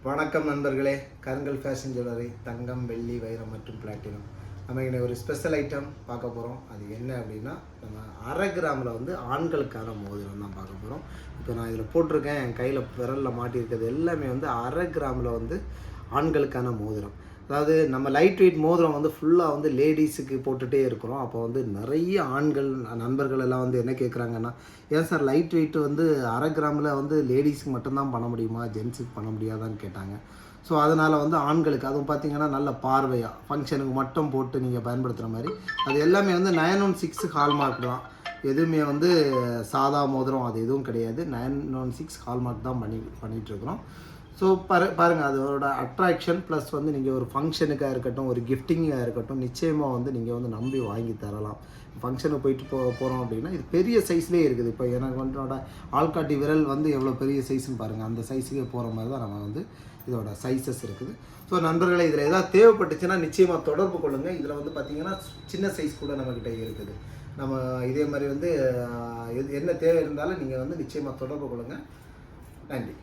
வணக்கம் நண்பர்களே. கருங்கல் ஃபேஷன் ஜுவல்லரி தங்கம், வெள்ளி, வைரம் மற்றும் பிளாட்டினம். நம்ம இங்கே ஒரு ஸ்பெஷல் ஐட்டம் பார்க்க போகிறோம். அது என்ன அப்படின்னா, நம்ம அரை கிராமில் வந்து ஆண்களுக்கான மோதிரம் தான் பார்க்க போகிறோம். இப்போ நான் இதில் போட்டிருக்கேன், என் கையில் விரலில் மாட்டியிருக்கிறது எல்லாமே வந்து அரை கிராமில் வந்து ஆண்களுக்கான மோதிரம். அதாவது நம்ம லைட் வெயிட் மோதிரம் வந்து ஃபுல்லாக வந்து லேடிஸுக்கு போட்டுகிட்டே இருக்கிறோம். அப்போ வந்து நிறைய ஆண்கள் நண்பர்கள் எல்லாம் வந்து என்ன கேட்குறாங்கன்னா, ஏன் சார் லைட் வெயிட் வந்து அரை கிராமில் வந்து லேடிஸுக்கு மட்டும்தான் பண்ண முடியுமா, ஜென்ஸுக்கு பண்ண முடியாதான்னு கேட்டாங்க. ஸோ அதனால் வந்து ஆண்களுக்கு அதுவும் பார்த்திங்கன்னா நல்ல பார்வையாக ஃபங்க்ஷனுக்கு மட்டும் போட்டு நீங்கள் பயன்படுத்துகிற மாதிரி அது எல்லாமே வந்து 916 ஹால்மார்க் தான். எதுவுமே வந்து சாதா மோதிரம் அது எதுவும் கிடையாது. 916 ஹால்மார்க் தான் பண்ணிகிட்ருக்குறோம். ஸோ பாருங்கள், அதோட அட்ராக்ஷன் ப்ளஸ் வந்து நீங்கள் ஒரு ஃபங்க்ஷனுக்காக இருக்கட்டும், ஒரு கிஃப்டிங்காக இருக்கட்டும், நிச்சயமாக வந்து நீங்கள் வந்து நம்பி வாங்கி தரலாம். ஃபங்க்ஷனுக்கு போயிட்டு போகிறோம் அப்படின்னா இது பெரிய சைஸ்லேயே இருக்குது. இப்போ எனக்கு வந்து ஆள்காட்டி விரல் வந்து எவ்வளோ பெரிய சைஸ்ன்னு பாருங்கள். அந்த சைஸுக்கே போகிற மாதிரி தான் நம்ம வந்து இதோட சைஸஸ் இருக்குது. ஸோ நண்பர்களை இதில் எதாவது தேவைப்பட்டுச்சுன்னா நிச்சயமாக தொடர்பு கொள்ளுங்கள். இதில் வந்து பார்த்திங்கன்னா சின்ன சைஸ் கூட நம்மக்கிட்ட இருக்குது. நம்ம இதே மாதிரி வந்து என்ன தேவை இருந்தாலும் நீங்கள் வந்து நிச்சயமாக தொடர்பு கொள்ளுங்கள். நன்றி.